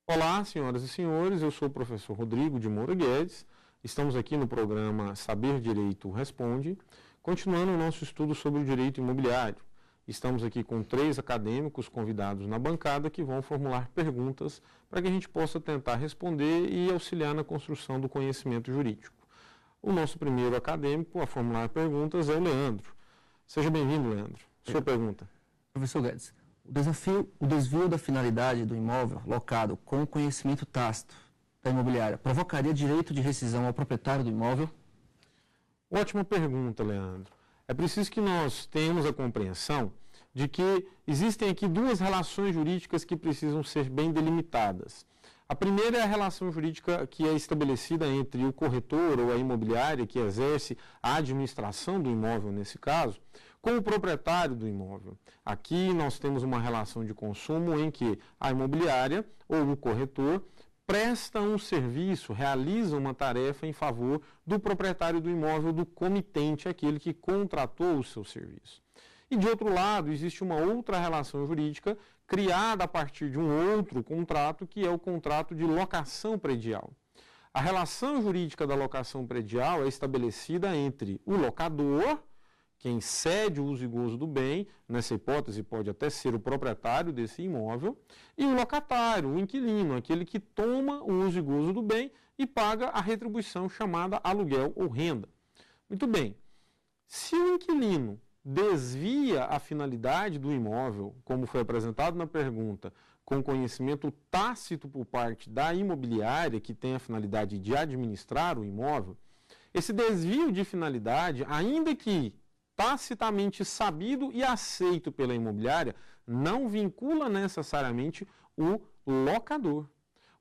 Olá, senhoras e senhores, eu sou o professor Rodrigo de Moura Guedes. Estamos aqui no programa Saber Direito Responde, continuando o nosso estudo sobre o direito imobiliário. Estamos aqui com 3 acadêmicos convidados na bancada que vão formular perguntas para que a gente possa tentar responder e auxiliar na construção do conhecimento jurídico. O nosso primeiro acadêmico a formular perguntas é o Leandro. Seja bem-vindo, Leandro. Sua pergunta. Professor Guedes, o desvio da finalidade do imóvel locado com o conhecimento tácito da imobiliária provocaria direito de rescisão ao proprietário do imóvel? Ótima pergunta, Leandro. É preciso que nós tenhamos a compreensão de que existem aqui 2 relações jurídicas que precisam ser bem delimitadas. A primeira é a relação jurídica que é estabelecida entre o corretor ou a imobiliária que exerce a administração do imóvel, nesse caso, com o proprietário do imóvel. Aqui nós temos uma relação de consumo em que a imobiliária ou o corretor presta um serviço, realiza uma tarefa em favor do proprietário do imóvel, do comitente, aquele que contratou o seu serviço. E de outro lado, existe uma outra relação jurídica criada a partir de um outro contrato, que é o contrato de locação predial. A relação jurídica da locação predial é estabelecida entre o locador, quem cede o uso e gozo do bem, nessa hipótese pode até ser o proprietário desse imóvel, e o locatário, o inquilino, aquele que toma o uso e gozo do bem e paga a retribuição chamada aluguel ou renda. Muito bem, se o inquilino desvia a finalidade do imóvel, como foi apresentado na pergunta, com conhecimento tácito por parte da imobiliária, que tem a finalidade de administrar o imóvel, esse desvio de finalidade, ainda que tacitamente sabido e aceito pela imobiliária, não vincula necessariamente o locador.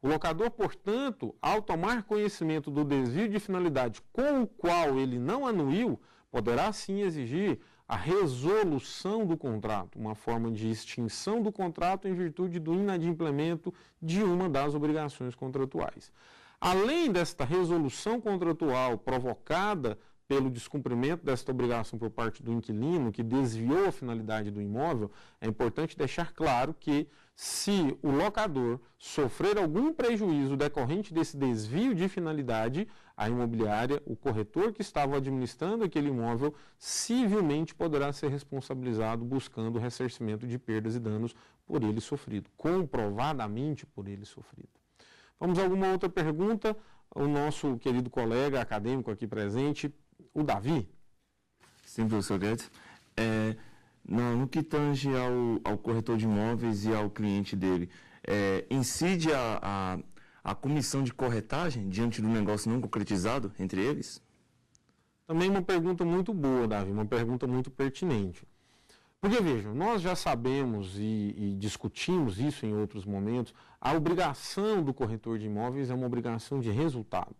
O locador, portanto, ao tomar conhecimento do desvio de finalidade com o qual ele não anuiu, poderá sim exigir a resolução do contrato, uma forma de extinção do contrato em virtude do inadimplemento de uma das obrigações contratuais. Além desta resolução contratual provocada pelo descumprimento desta obrigação por parte do inquilino, que desviou a finalidade do imóvel, é importante deixar claro que, se o locador sofrer algum prejuízo decorrente desse desvio de finalidade, a imobiliária, o corretor que estava administrando aquele imóvel, civilmente poderá ser responsabilizado buscando o ressarcimento de perdas e danos por ele sofrido, comprovadamente por ele sofrido. Vamos a alguma outra pergunta? O nosso querido colega acadêmico aqui presente, o Davi. Sim, professor Guedes. No que tange ao corretor de imóveis e ao cliente dele, incide a comissão de corretagem diante do negócio não concretizado entre eles? Também uma pergunta muito boa, Davi, uma pergunta muito pertinente. Porque, vejam, nós já sabemos e discutimos isso em outros momentos, a obrigação do corretor de imóveis é uma obrigação de resultado.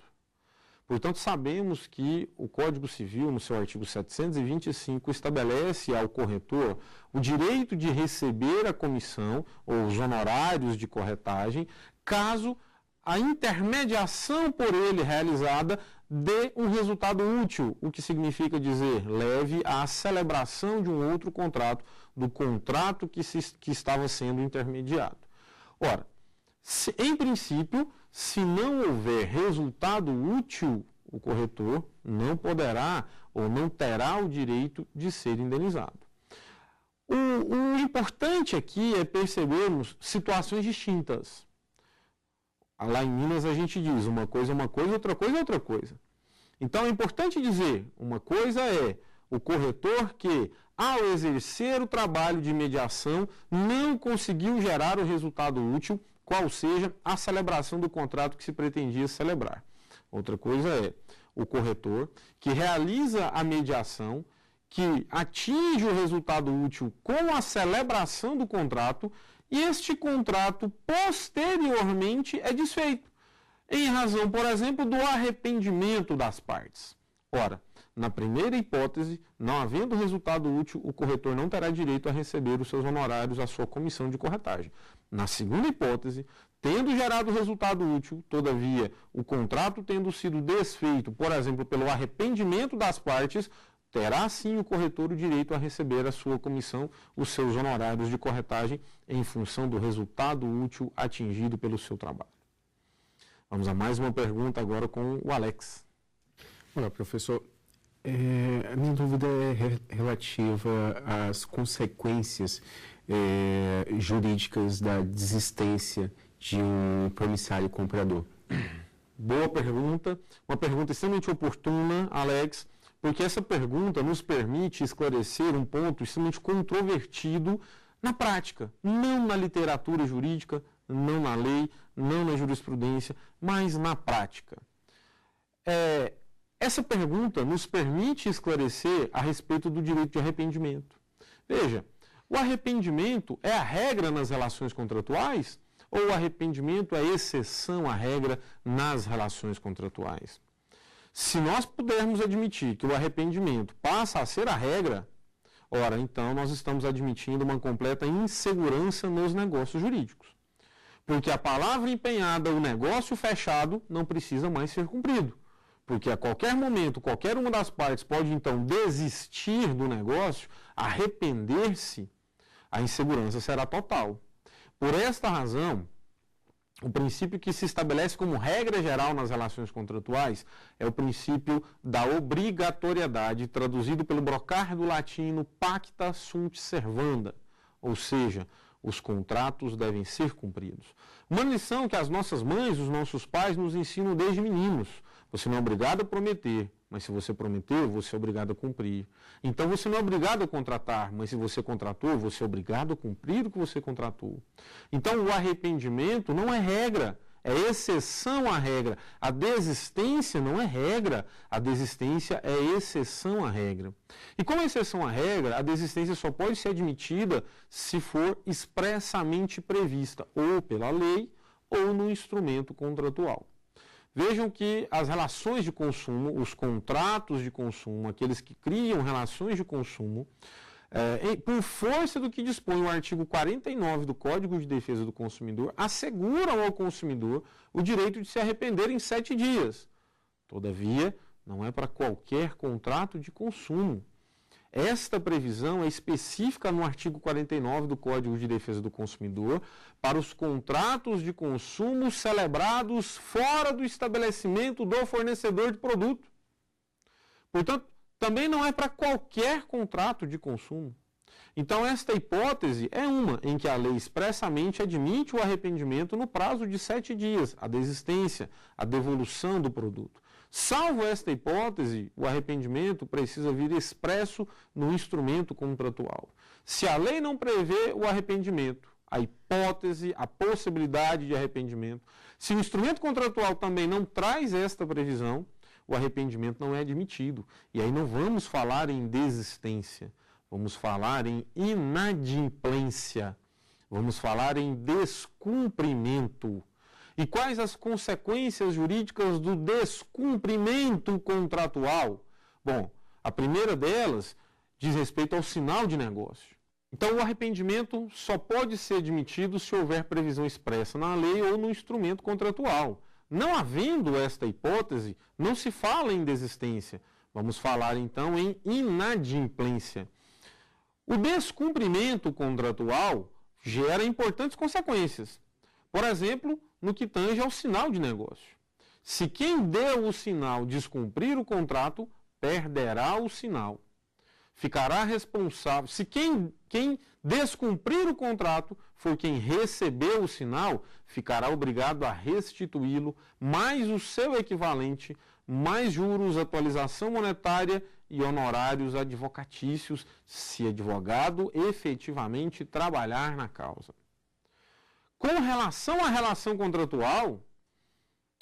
Portanto, sabemos que o Código Civil, no seu artigo 725, estabelece ao corretor o direito de receber a comissão ou os honorários de corretagem, caso a intermediação por ele realizada dê um resultado útil, o que significa dizer, leve à celebração de um outro contrato, do contrato que estava sendo intermediado. Ora, em princípio, se não houver resultado útil, o corretor não poderá ou não terá o direito de ser indenizado. O importante aqui é percebermos situações distintas. Lá em Minas a gente diz uma coisa é uma coisa, outra coisa é outra coisa. Então é importante dizer, uma coisa é o corretor que, ao exercer o trabalho de mediação, não conseguiu gerar o resultado útil, qual seja a celebração do contrato que se pretendia celebrar. Outra coisa é o corretor que realiza a mediação, que atinge o resultado útil com a celebração do contrato, e este contrato posteriormente é desfeito, em razão, por exemplo, do arrependimento das partes. Ora, na primeira hipótese, não havendo resultado útil, o corretor não terá direito a receber os seus honorários, a sua comissão de corretagem. Na segunda hipótese, tendo gerado resultado útil, todavia, o contrato tendo sido desfeito, por exemplo, pelo arrependimento das partes, terá sim o corretor o direito a receber a sua comissão, os seus honorários de corretagem, em função do resultado útil atingido pelo seu trabalho. Vamos a mais uma pergunta agora com o Alex. Olá, professor. A minha dúvida é relativa às consequências jurídicas da desistência de um promissário comprador. Boa pergunta, uma pergunta extremamente oportuna, Alex, porque essa pergunta nos permite esclarecer um ponto extremamente controvertido na prática, não na literatura jurídica, não na lei, não na jurisprudência, mas na prática. Essa pergunta nos permite esclarecer a respeito do direito de arrependimento. Veja, o arrependimento é a regra nas relações contratuais ou o arrependimento é exceção à regra nas relações contratuais? Se nós pudermos admitir que o arrependimento passa a ser a regra, ora, então nós estamos admitindo uma completa insegurança nos negócios jurídicos. Porque a palavra empenhada, o negócio fechado, não precisa mais ser cumprido. Porque a qualquer momento, qualquer uma das partes pode então desistir do negócio, arrepender-se, a insegurança será total. Por esta razão, o princípio que se estabelece como regra geral nas relações contratuais é o princípio da obrigatoriedade, traduzido pelo brocardo latino pacta sunt servanda, ou seja, os contratos devem ser cumpridos. Uma lição que as nossas mães, os nossos pais nos ensinam desde meninos. Você não é obrigado a prometer, mas se você prometeu, você é obrigado a cumprir. Então você não é obrigado a contratar, mas se você contratou, você é obrigado a cumprir o que você contratou. Então o arrependimento não é regra, é exceção à regra. A desistência não é regra, a desistência é exceção à regra. E como exceção à regra, a desistência só pode ser admitida se for expressamente prevista, ou pela lei, ou no instrumento contratual. Vejam que as relações de consumo, os contratos de consumo, aqueles que criam relações de consumo, por força do que dispõe o artigo 49 do Código de Defesa do Consumidor, asseguram ao consumidor o direito de se arrepender em 7 dias. Todavia, não é para qualquer contrato de consumo. Esta previsão é específica no artigo 49 do Código de Defesa do Consumidor para os contratos de consumo celebrados fora do estabelecimento do fornecedor de produto. Portanto, também não é para qualquer contrato de consumo. Então, esta hipótese é uma em que a lei expressamente admite o arrependimento no prazo de 7 dias, a desistência, a devolução do produto. Salvo esta hipótese, o arrependimento precisa vir expresso no instrumento contratual. Se a lei não prevê o arrependimento, a hipótese, a possibilidade de arrependimento, se o instrumento contratual também não traz esta previsão, o arrependimento não é admitido. E aí não vamos falar em desistência, vamos falar em inadimplência, vamos falar em descumprimento. E quais as consequências jurídicas do descumprimento contratual? Bom, a primeira delas diz respeito ao sinal de negócio. Então, o arrependimento só pode ser admitido se houver previsão expressa na lei ou no instrumento contratual. Não havendo esta hipótese, não se fala em desistência. Vamos falar, então, em inadimplência. O descumprimento contratual gera importantes consequências. Por exemplo, no que tange ao sinal de negócio. Se quem deu o sinal descumprir o contrato, perderá o sinal. Ficará responsável. Se quem descumprir o contrato for quem recebeu o sinal, ficará obrigado a restituí-lo, mais o seu equivalente, mais juros, atualização monetária e honorários advocatícios, se advogado efetivamente trabalhar na causa. Com relação à relação contratual,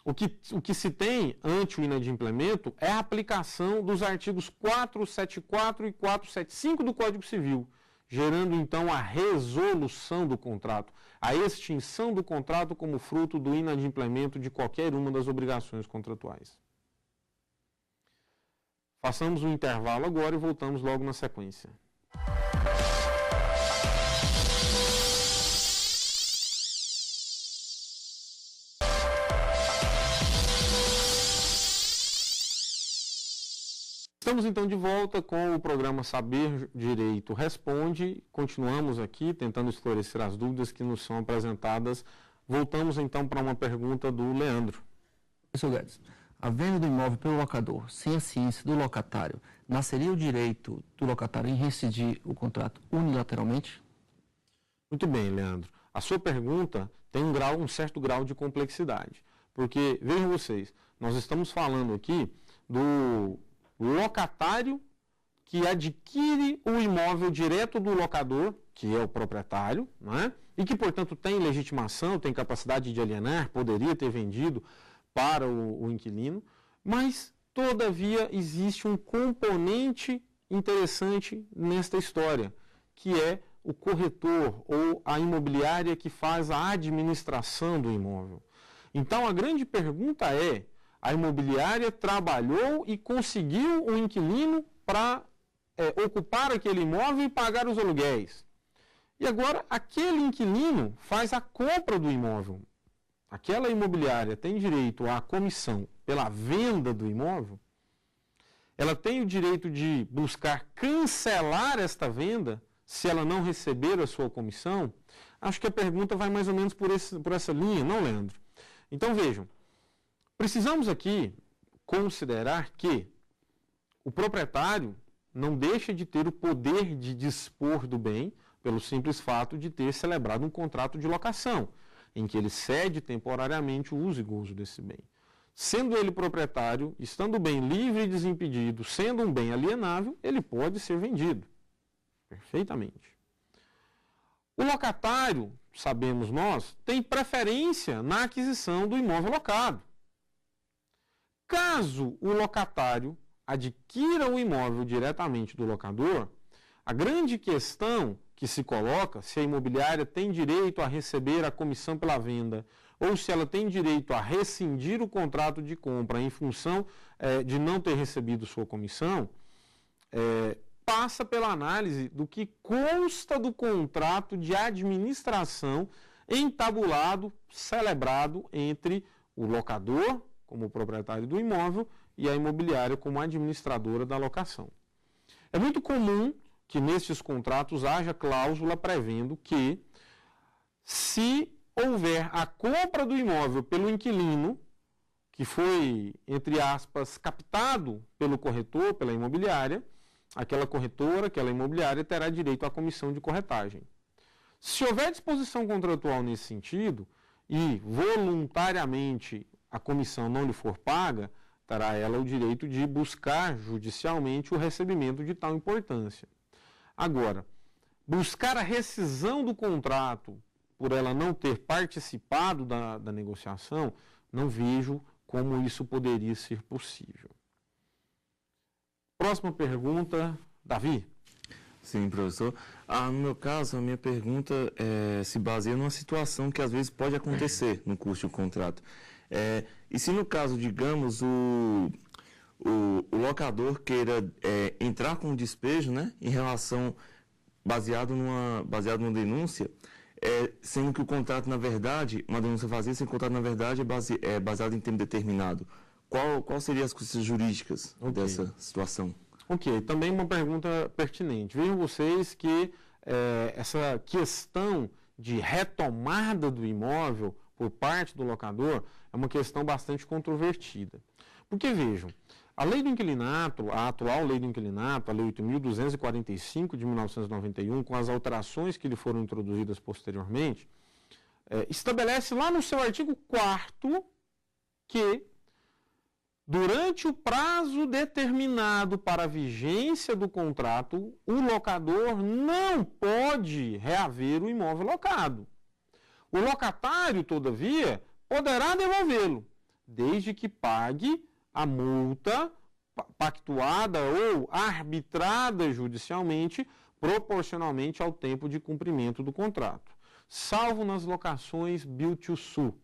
o que se tem ante o inadimplemento é a aplicação dos artigos 474 e 475 do Código Civil, gerando então a resolução do contrato, a extinção do contrato como fruto do inadimplemento de qualquer uma das obrigações contratuais. Façamos um intervalo agora e voltamos logo na sequência. Estamos então de volta com o programa Saber Direito Responde. Continuamos aqui tentando esclarecer as dúvidas que nos são apresentadas. Voltamos então para uma pergunta do Leandro. Professor Guedes, a venda do imóvel pelo locador, sem a ciência do locatário, nasceria o direito do locatário em rescindir o contrato unilateralmente? Muito bem, Leandro. A sua pergunta tem um certo grau de complexidade. Porque, vejam vocês, nós estamos falando aqui do locatário que adquire o imóvel direto do locador, que é o proprietário, né? E que, portanto, tem legitimação, tem capacidade de alienar, poderia ter vendido para o inquilino, mas, todavia, existe um componente interessante nesta história, que é o corretor ou a imobiliária que faz a administração do imóvel. Então, a grande pergunta é, a imobiliária trabalhou e conseguiu um inquilino para ocupar aquele imóvel e pagar os aluguéis. E agora, aquele inquilino faz a compra do imóvel. Aquela imobiliária tem direito à comissão pela venda do imóvel, ela tem o direito de buscar cancelar esta venda se ela não receber a sua comissão? Acho que a pergunta vai mais ou menos por essa linha, não, Leandro? Então, vejam, precisamos aqui considerar que o proprietário não deixa de ter o poder de dispor do bem pelo simples fato de ter celebrado um contrato de locação, em que ele cede temporariamente o uso e gozo desse bem. Sendo ele proprietário, estando o bem livre e desimpedido, sendo um bem alienável, ele pode ser vendido. Perfeitamente. O locatário, sabemos nós, tem preferência na aquisição do imóvel locado. Caso o locatário adquira o imóvel diretamente do locador, a grande questão que se coloca, se a imobiliária tem direito a receber a comissão pela venda, ou se ela tem direito a rescindir o contrato de compra em função de não ter recebido sua comissão, passa pela análise do que consta do contrato de administração entabulado, celebrado entre o locador, como proprietário do imóvel, e a imobiliária como administradora da locação. É muito comum que nestes contratos haja cláusula prevendo que, se houver a compra do imóvel pelo inquilino, que foi, entre aspas, captado pelo corretor, pela imobiliária, aquela corretora, aquela imobiliária terá direito à comissão de corretagem. Se houver disposição contratual nesse sentido e voluntariamente a comissão não lhe for paga, terá ela o direito de buscar judicialmente o recebimento de tal importância. Agora, buscar a rescisão do contrato por ela não ter participado da negociação, não vejo como isso poderia ser possível. Próxima pergunta, Davi. Sim, professor. No meu caso, a minha pergunta se baseia numa situação que às vezes pode acontecer no curso de contrato. E se no caso, digamos, o locador queira entrar com um despejo, né, em relação, baseado numa denúncia, sendo que o contrato, na verdade, uma denúncia vazia, sem contrato, na verdade, é baseado em tempo determinado. Qual seriam as consequências jurídicas dessa situação? Ok, também uma pergunta pertinente. Vejam vocês que essa questão de retomada do imóvel por parte do locador é uma questão bastante controvertida. Porque, vejam, a lei do inquilinato, a atual lei do inquilinato, a lei 8.245 de 1991, com as alterações que lhe foram introduzidas posteriormente, estabelece lá no seu artigo 4º que, durante o prazo determinado para a vigência do contrato, o locador não pode reaver o imóvel locado. O locatário, todavia, poderá devolvê-lo, desde que pague a multa pactuada ou arbitrada judicialmente, proporcionalmente ao tempo de cumprimento do contrato, salvo nas locações build to suit,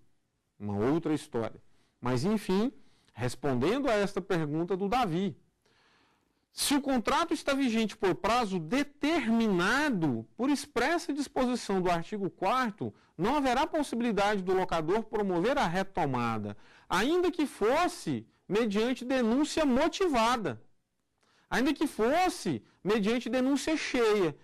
uma outra história. Mas, enfim, respondendo a esta pergunta do Davi, se o contrato está vigente por prazo determinado, por expressa disposição do artigo 4º, não haverá possibilidade do locador promover a retomada, ainda que fosse mediante denúncia motivada. ainda que fosse mediante denúncia cheia.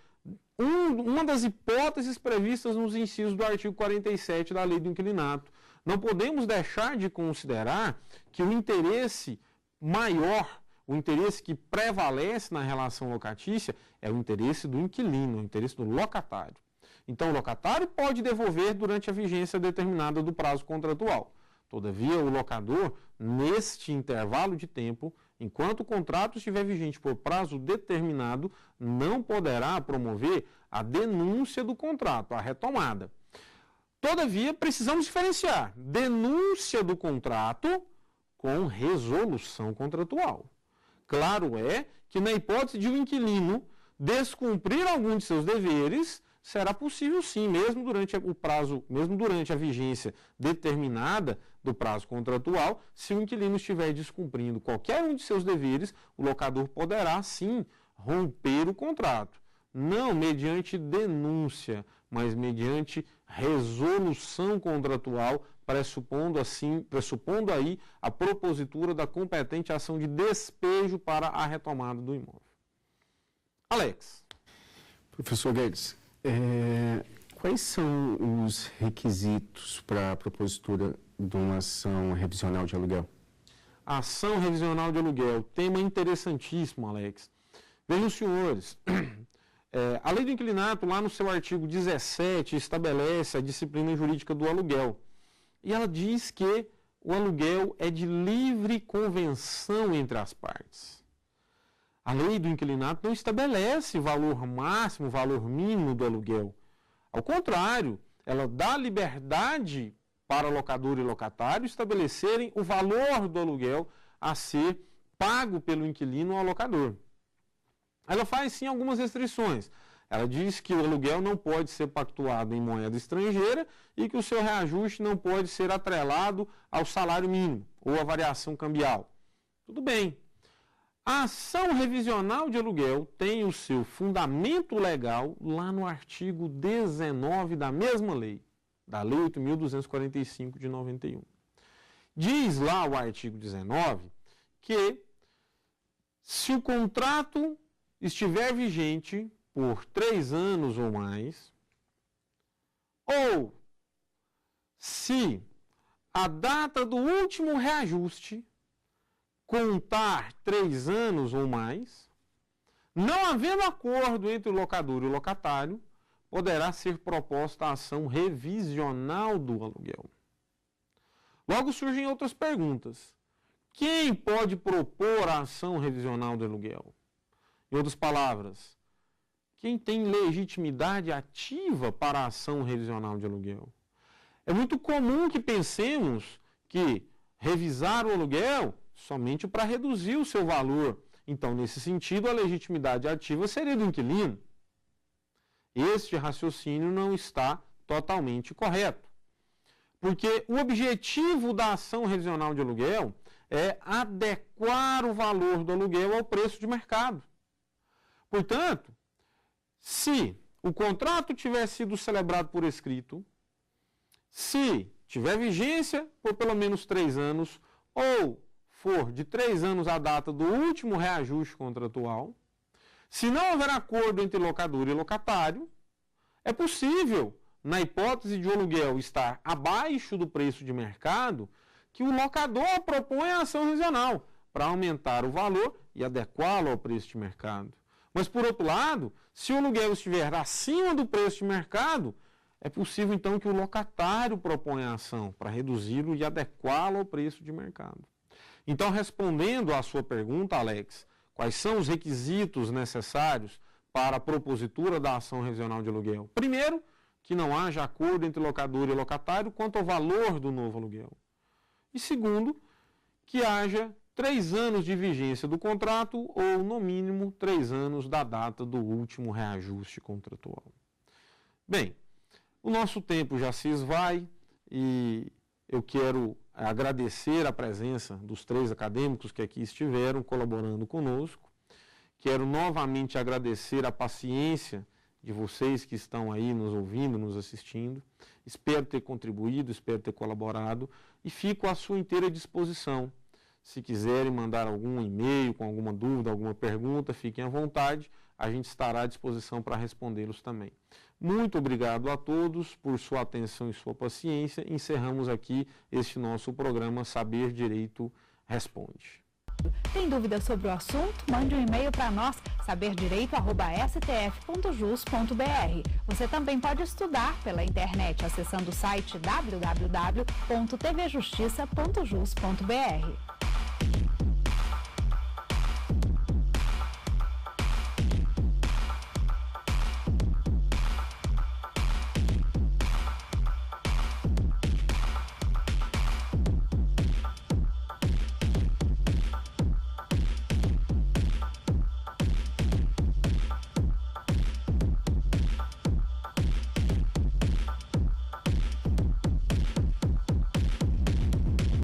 Uma das hipóteses previstas nos incisos do artigo 47 da Lei do Inquilinato. Não podemos deixar de considerar que o interesse maior, o interesse que prevalece na relação locatícia é o interesse do inquilino, o interesse do locatário. Então, o locatário pode devolver durante a vigência determinada do prazo contratual. Todavia, o locador, neste intervalo de tempo, enquanto o contrato estiver vigente por prazo determinado, não poderá promover a denúncia do contrato, a retomada. Todavia, precisamos diferenciar denúncia do contrato com resolução contratual. Claro é que, na hipótese de um inquilino descumprir algum de seus deveres, será possível sim, mesmo durante a vigência determinada do prazo contratual, se o inquilino estiver descumprindo qualquer um de seus deveres, o locador poderá sim romper o contrato. Não mediante denúncia, mas mediante resolução contratual, pressupondo aí a propositura da competente ação de despejo para a retomada do imóvel. Alex. Professor Guedes, quais são os requisitos para a propositura de uma ação revisional de aluguel? Ação revisional de aluguel, tema interessantíssimo, Alex. Vejam, senhores, a Lei do Inquilinato, lá no seu artigo 17, estabelece a disciplina jurídica do aluguel. E ela diz que o aluguel é de livre convenção entre as partes. A Lei do Inquilinato não estabelece valor máximo, valor mínimo do aluguel. Ao contrário, ela dá liberdade para locador e locatário estabelecerem o valor do aluguel a ser pago pelo inquilino ao locador. Ela faz sim algumas restrições. Ela diz que o aluguel não pode ser pactuado em moeda estrangeira e que o seu reajuste não pode ser atrelado ao salário mínimo ou à variação cambial. Tudo bem. A ação revisional de aluguel tem o seu fundamento legal lá no artigo 19 da mesma lei, da Lei 8.245 de 91. Diz lá o artigo 19 que se o contrato estiver vigente por 3 anos ou mais, ou se a data do último reajuste contar 3 anos ou mais, não havendo acordo entre o locador e o locatário, poderá ser proposta a ação revisional do aluguel. Logo surgem outras perguntas. Quem pode propor a ação revisional do aluguel? Em outras palavras, quem tem legitimidade ativa para a ação revisional de aluguel? É muito comum que pensemos que revisar o aluguel somente para reduzir o seu valor. Então, nesse sentido, a legitimidade ativa seria do inquilino. Este raciocínio não está totalmente correto. Porque o objetivo da ação revisional de aluguel é adequar o valor do aluguel ao preço de mercado. Portanto, se o contrato tiver sido celebrado por escrito, se tiver vigência por pelo menos 3 anos, ou for de 3 anos a data do último reajuste contratual, se não houver acordo entre locador e locatário, é possível, na hipótese de o aluguel estar abaixo do preço de mercado, que o locador proponha a ação revisional para aumentar o valor e adequá-lo ao preço de mercado. Mas, por outro lado, se o aluguel estiver acima do preço de mercado, é possível, então, que o locatário proponha a ação para reduzi-lo e adequá-lo ao preço de mercado. Então, respondendo à sua pergunta, Alex, quais são os requisitos necessários para a propositura da ação revisional de aluguel? Primeiro, que não haja acordo entre locador e locatário quanto ao valor do novo aluguel. E segundo, que haja 3 anos de vigência do contrato ou, no mínimo, 3 anos da data do último reajuste contratual. Bem, o nosso tempo já se esvai e eu quero agradecer a presença dos 3 acadêmicos que aqui estiveram colaborando conosco. Quero novamente agradecer a paciência de vocês que estão aí nos ouvindo, nos assistindo. Espero ter contribuído, espero ter colaborado e fico à sua inteira disposição. Se quiserem mandar algum e-mail com alguma dúvida, alguma pergunta, fiquem à vontade, a gente estará à disposição para respondê-los também. Muito obrigado a todos por sua atenção e sua paciência. Encerramos aqui este nosso programa Saber Direito Responde. Tem dúvida sobre o assunto? Mande um e-mail para nós, saberdireito@stf.jus.br. Você também pode estudar pela internet acessando o site www.tvjustiça.jus.br.